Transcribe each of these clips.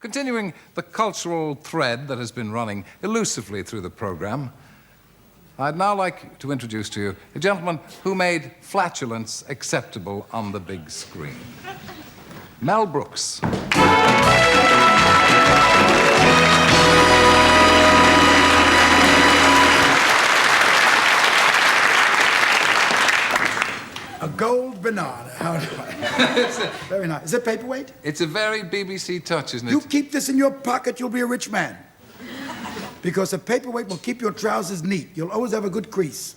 Continuing the cultural thread that has been running elusively through the program, I'd now like to introduce to you a gentleman who made flatulence acceptable on the big screen. Mel Brooks. A gold banana. How do I? Very nice. Is it paperweight? It's a very BBC touch, isn't it? You keep this in your pocket, you'll be a rich man. Because a paperweight will keep your trousers neat. You'll always have a good crease.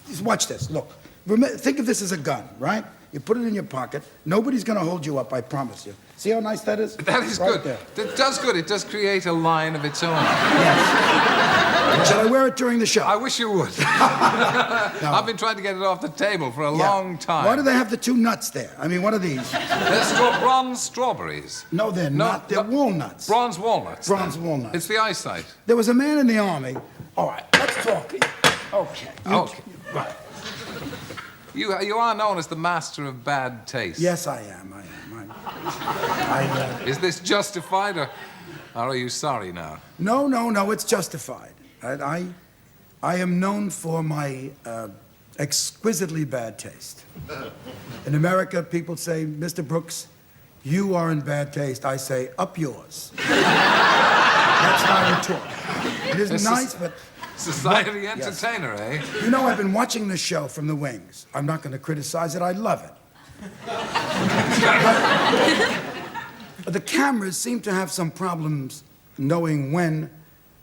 Just watch this. Look. Think of this as a gun, right? You put it in your pocket. Nobody's going to hold you up, I promise you. See how nice that is? That is right good. There. It does good. It does create a line of its own. Yes. Shall I wear it during the show? I wish you would. No. I've been trying to get it off the table for a long time. Why do they have the two nuts there? I mean, what are these? They're bronze strawberries. No, they're not. They're walnuts. Bronze walnuts. Bronze walnuts. It's the eyesight. There was a man in the army. All right, let's talk. Okay. Okay. Right. You are known as the master of bad taste. Yes, I am. Is this justified, or are you sorry now? No, it's justified. I am known for my exquisitely bad taste. In America, people say, Mr. Brooks, you are in bad taste. I say, up yours. That's how you talk. It isn't nice, but... Society entertainer, eh? You know, I've been watching this show from the wings. I'm not going to criticize it. I love it. But the cameras seem to have some problems knowing when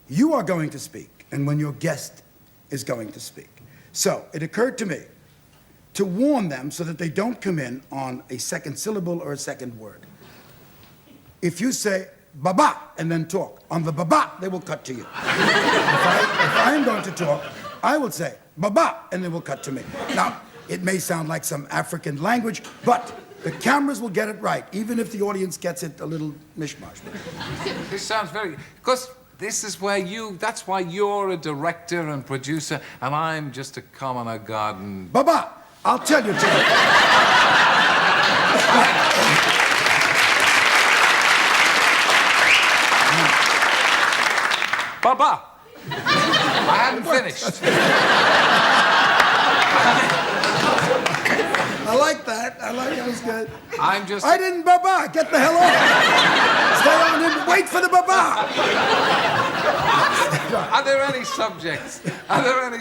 you are going to speak and when your guest is going to speak. So it occurred to me to warn them so that they don't come in on a second syllable or a second word. If you say, "Baba," and then talk. On the "baba," they will cut to you. If I am going to talk, I will say, "Baba," and they will cut to me. Now, it may sound like some African language, but the cameras will get it right, even if the audience gets it a little mishmash. This sounds very... Because this is where that's why you're a director and producer, and I'm just a commoner garden... "Baba," I'll tell you, Terry. Baba! I hadn't finished. I like that. That was good. I didn't baba. Get the hell off. Stay on and wait for the baba. Are there any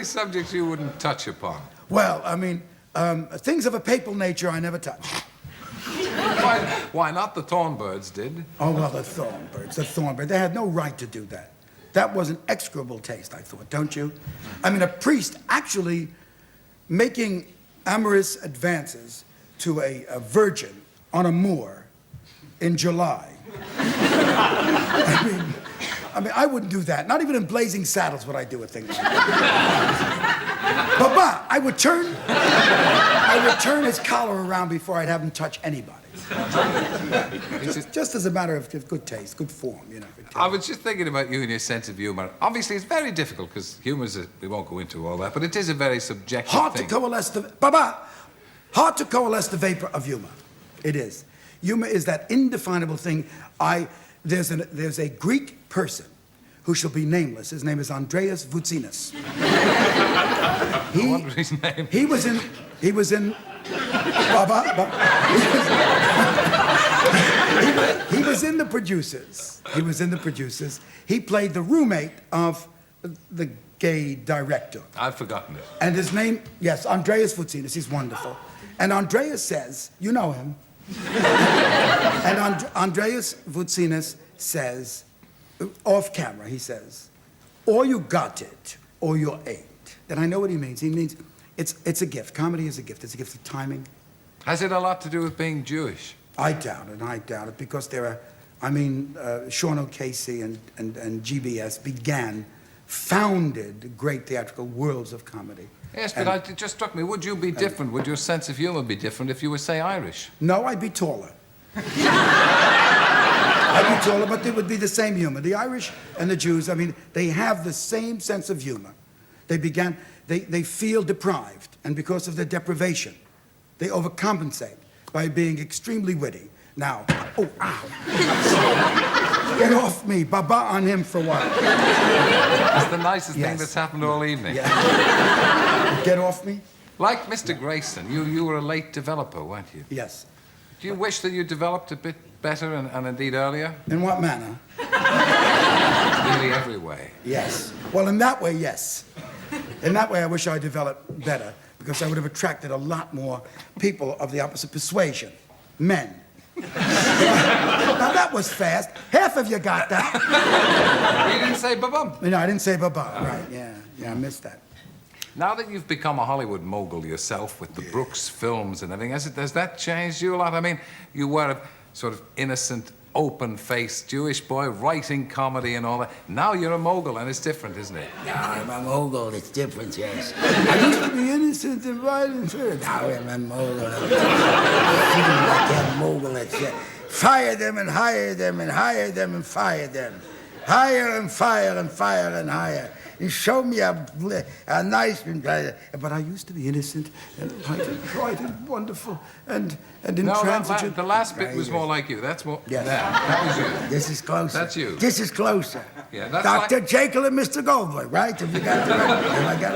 subjects you wouldn't touch upon? Well, I mean, things of a papal nature I never touch. Why not? The Thornbirds did. Oh, well, the Thornbirds. They had no right to do that. That was an execrable taste, I thought, don't you? I mean, a priest actually making amorous advances to a virgin on a moor in July. I mean, I wouldn't do that. Not even in Blazing Saddles would I do a thing like that. Baba, I would turn his collar around before I'd have him touch anybody. Just as a matter of good taste, good form, you know. I was just thinking about you and your sense of humour. Obviously, it's very difficult because humour's we won't go into all that, but it is a very subjective thing. Hard to coalesce the vapor of humour. It is. Humour is that indefinable thing. There's a Greek person who shall be nameless. His name is Andreas Voutsinas. I wonder his name. He was in the producers. He played the roommate of the gay director. I've forgotten it. And his name, yes, Andreas Voutsinas. He's wonderful. And Andreas says, you know him. And Andreas Voutsinas says, off camera, he says, or you got it, or you ain't. And I know what he means. He means it's a gift. Comedy is a gift. It's a gift of timing. Has it a lot to do with being Jewish? I doubt it, because there are, Sean O'Casey and GBS founded great theatrical worlds of comedy. Yes, but it just struck me, would you be different? Would your sense of humour be different if you were, say, Irish? No, I'd be taller. I'd be taller, but it would be the same humor. The Irish and the Jews, they have the same sense of humor. They feel deprived, and because of their deprivation, they overcompensate by being extremely witty. Now, Get off me. Baba on him for what? It's the nicest Yes. thing that's happened all evening. Yeah. Get off me? Like Mr. Grayson, you were a late developer, weren't you? Yes. Do you wish that you developed a bit better and indeed earlier? In what manner? Nearly every way. Yes. Well, in that way, yes. In that way, I wish I developed better, because I would have attracted a lot more people of the opposite persuasion. Men. Now, that was fast. Half of you got that. You didn't say ba-bum. No, I didn't say bye-bye. Right, yeah, I missed that. Now that you've become a Hollywood mogul yourself with the Brooks films and everything, has that changed you a lot? I mean, you were a sort of innocent, open-faced Jewish boy writing comedy and all that. Now you're a mogul, and it's different, isn't it? Now I'm a mogul, it's different, yes. I used to be innocent and violent. Now I'm a mogul. I'm like that mogul that said, fire them and hire them and hire them and fire them. Hire and fire and fire and hire. And show me a nice... But I used to be innocent and bright and wonderful and intransigent. The last bit was more like you. That's more... Yes. That was you. This is closer. That's you. This is closer. Yeah, that's Dr. like... Jekyll and Mr. Goldberg, right? Have you got the right? Have I got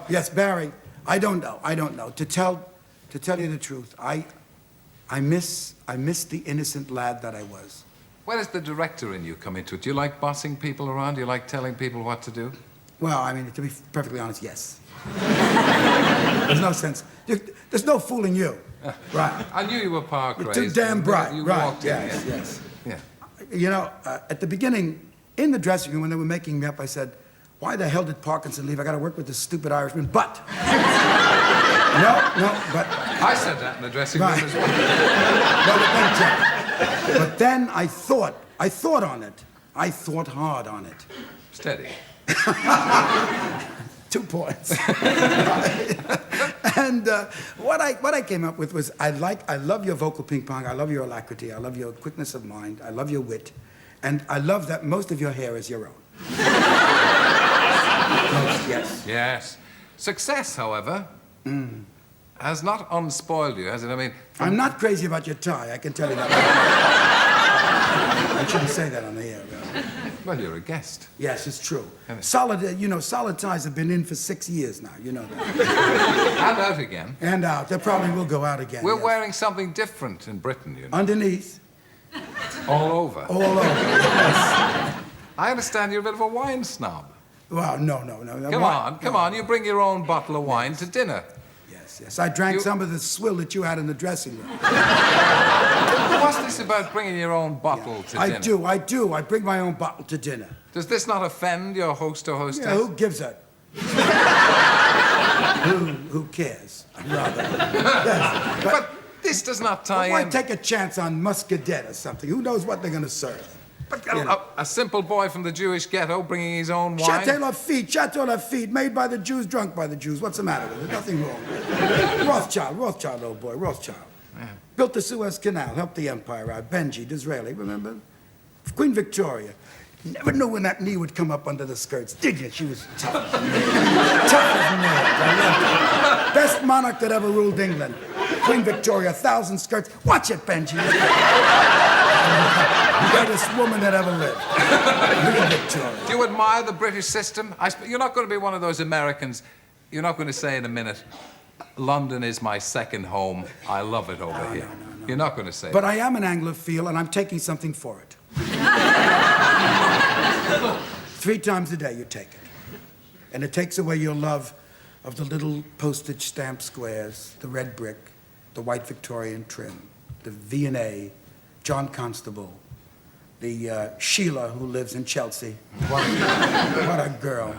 it? Yes, Barry, I don't know. To tell you the truth, I miss the innocent lad that I was. Where does the director in you come into it? Do you like bossing people around? Do you like telling people what to do? Well, I mean, to be perfectly honest, yes. There's no sense. There's no fooling you. Right. I knew you were power crazed. You're too damn bright. You right. walked in, Yes. Yeah. You know, at the beginning, in the dressing room, when they were making me up, I said, why the hell did Parkinson leave? I got to work with this stupid Irishman. But... no, but... I said that in the dressing room as well. But then I thought on it. I thought hard on it. Steady. 2 points. And what I came up with was I love your vocal ping-pong. I love your alacrity. I love your quickness of mind. I love your wit. And I love that most of your hair is your own. Yes. Yes. Success, however, has not unspoiled you, has it? I mean... I'm not crazy about your tie, I can tell you that. I shouldn't say that on the air. Well, you're a guest. Yes, it's true. Solid ties have been in for 6 years now, you know that. And out again. And out. They probably will go out again. We're yes. wearing something different in Britain, you know. Underneath. All over. All over, yes. I understand you're a bit of a wine snob. Well, no. Come on, you bring your own bottle of wine to dinner. Yes. I drank some of the swill that you had in the dressing room. What's this about bringing your own bottle to dinner? I do. I bring my own bottle to dinner. Does this not offend your host or hostess? Yeah, who gives a... who cares? Rather. Yes. But this does not tie Why in... take a chance on muscadet or something? Who knows what they're going to serve? But a simple boy from the Jewish ghetto bringing his own wine... Chateau Lafitte, made by the Jews, drunk by the Jews. What's the matter with it? Nothing wrong. Rothschild, old boy, Rothschild. Yeah. Built the Suez Canal, helped the empire out. Benji, Disraeli, remember? Queen Victoria. Never knew when that knee would come up under the skirts, did you? She was tough. Tough as nails. I loved her. Best monarch that ever ruled England. Queen Victoria, 1,000 skirts. Watch it, Benji. The greatest woman that ever lived. Queen Victoria. Do you admire the British system? You're not going to be one of those Americans. You're not going to say in a minute, London is my second home. I love it over here. No. You're not going to say But that. I am an Anglophile, and I'm taking something for it. 3 times a day you take it. And it takes away your love of the little postage stamp squares, the red brick, the white Victorian trim, the V&A, John Constable, the Sheila who lives in Chelsea. What a girl.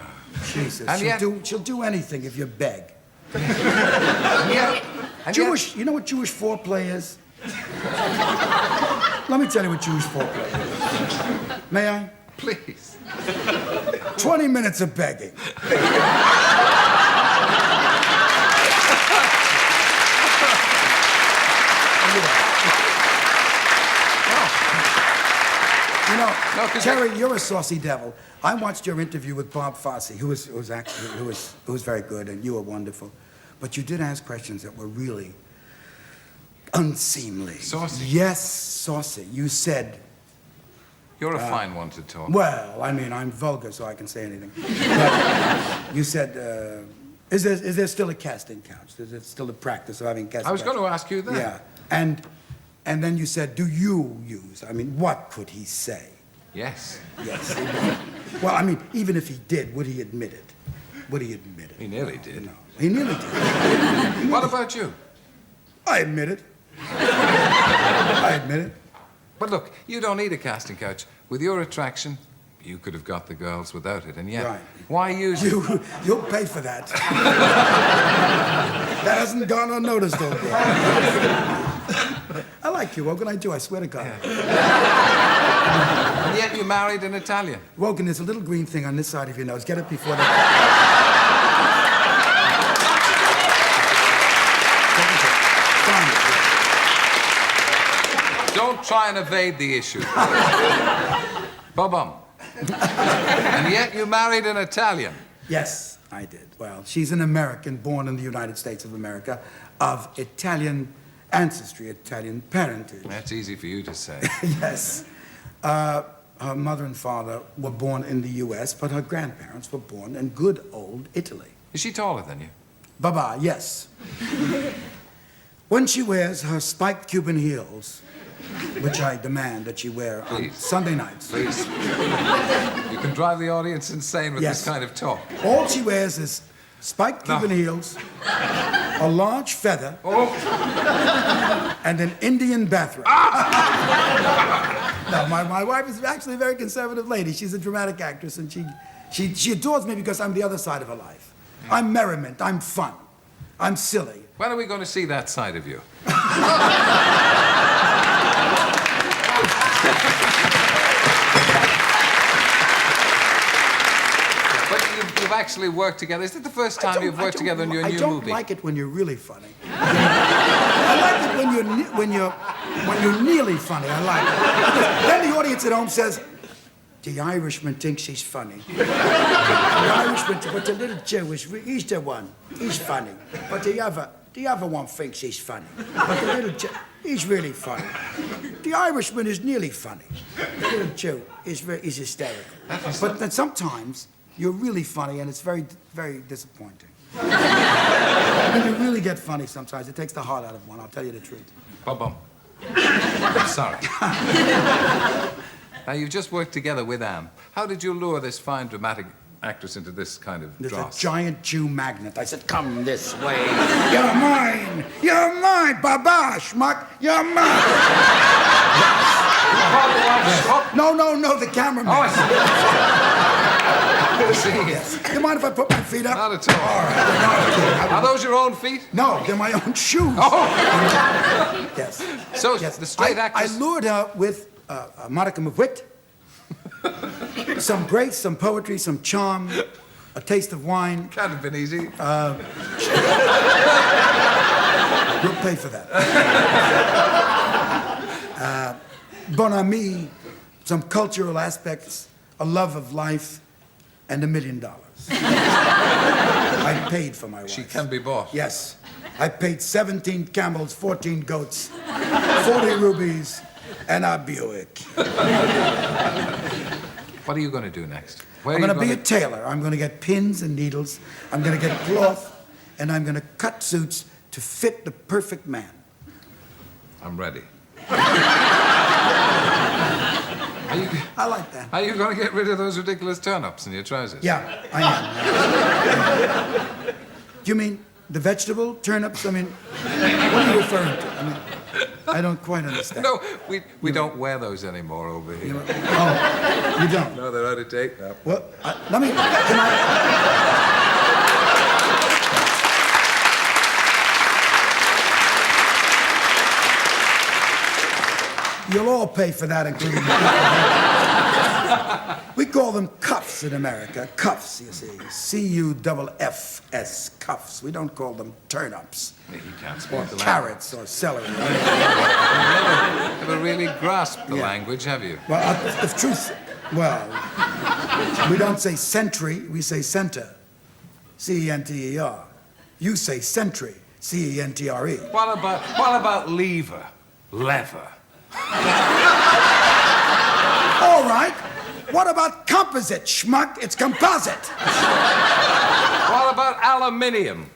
Jesus. She'll do anything if you beg. Jewish, you know what Jewish foreplay is? Let me tell you what Jewish foreplay is. May I? Please. 20 minutes of begging. You know, Terry, you're a saucy devil. I watched your interview with Bob Fosse, who was very good, and you were wonderful. But you did ask questions that were really unseemly. Saucy? Yes, saucy. You said, You're a fine one to talk. Well, I mean, I'm vulgar, so I can say anything. But you said, is there still a casting couch? Is there still a practice of having casting I was couch? going to ask you that. Yeah, and then you said, do you use? I mean, what could he say? Yes. Yes. Well, I mean, even if he did, would he admit it? Would he admit it? He nearly did. No, he nearly did. What about you? I admit it. I admit it. But look, you don't need a casting couch. With your attraction, you could have got the girls without it, and yet, Right. why use it? You'll pay for that. That hasn't gone unnoticed over there. I like you, Wogan. I do, I swear to God. And yet you married an Italian. Wogan, there's a little green thing on this side of your nose. Get it before that. Don't try and evade the issue. Bum. And yet you married an Italian. Yes, I did. Well, she's an American born in the United States of America of Italian ancestry, Italian parentage. That's easy for you to say. Yes. Her mother and father were born in the U.S., but her grandparents were born in good old Italy. Is she taller than you? Baba, yes. When she wears her spiked Cuban heels, which I demand that she wear on Please. Sunday nights. Please. You can drive the audience insane with Yes. this kind of talk. All she wears is spiked Cuban heels, a large feather, and an Indian bathrobe. No, my wife is actually a very conservative lady. She's a dramatic actress, and she adores me because I'm the other side of her life. I'm merriment, I'm fun, I'm silly. When are we going to see that side of you? But you've actually worked together. Is it the first time you've worked together on your new movie? I don't like it when you're really funny. I like it when you're nearly funny. I like it. Then the audience at home says, "The Irishman thinks he's funny. The Irishman, but the little Jew he's the one. He's funny. But the other one thinks he's funny. But the little Jew, he's really funny. The Irishman is nearly funny. The little Jew is hysterical. But then sometimes you're really funny, and it's very, very disappointing. When you really get funny sometimes, it takes the heart out of one, I'll tell you the truth. Bum. Sorry. Now, you've just worked together with Anne. How did you lure this fine dramatic actress into this kind of There's dross? a giant Jew magnet. I said, "Come this way. You're mine. You're mine, Baba, schmuck. You're mine." No, the cameraman. Oh, I see. Yes. Do you mind if I put my feet up? Not at all. All right. Are those your own feet? No, they're my own shoes. Oh. Yes. So Yes. the straight actress... I lured her with a modicum of wit, some grace, some poetry, some charm, a taste of wine. Can't have been easy. We'll pay for that. Bon ami, some cultural aspects, a love of life, and $1 million. I paid for my wife. She can be bought. Yes. I paid 17 camels, 14 goats, 40 rubies, and a Buick. What are you going to do next? I'm going to be a tailor. I'm going to get pins and needles. I'm going to get cloth, and I'm going to cut suits to fit the perfect man. I'm ready. I like that. Are you going to get rid of those ridiculous turnips in your trousers? Yeah, I am. Do you mean the vegetable turnips? I mean, what are you referring to? I mean, I don't quite understand. No, we don't wear those anymore over here. Oh, you don't? No, they're out of date now. Well, let me... Can I... You'll all pay for that, including me. We call them cuffs in America. Cuffs, you see. C-U-F-F-S, cuffs. We don't call them turnips. You can't speak the language. Carrots or celery. Never really grasped the language, have you? Well, the truth... Well, we don't say century, we say center. C-E-N-T-E-R. You say century. C-E-N-T-R-E. What about lever? Lever. All What about composite, schmuck? It's composite. What about aluminium?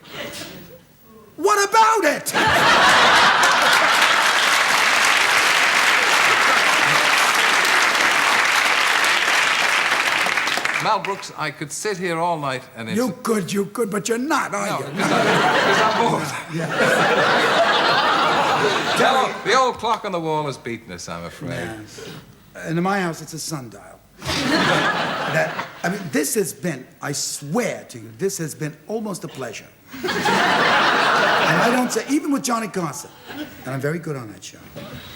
What about it? Mel Brooks, I could sit here all night and... You could, but you're not, are No, you? because I'm bored. The old clock on the wall has beaten us, I'm afraid. Yes. And in my house, it's a sundial. This has been, I swear to you, this has been almost a pleasure. And I don't say, even with Johnny Carson, and I'm very good on that show.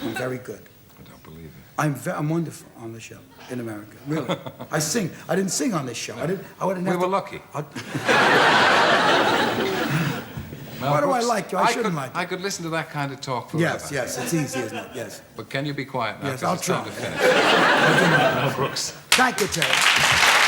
I'm very good. I don't believe it. I'm wonderful on the show in America, really. I sing. I didn't sing on this show. I wouldn't have We were lucky. Why do I like you? I shouldn't like you. I could listen to that kind of talk forever. Yes, it's easy, isn't it? Yes. But can you be quiet now? Yes, 'Cause I'll it's time try. to finish. Mel Brooks. Thank you, Terry.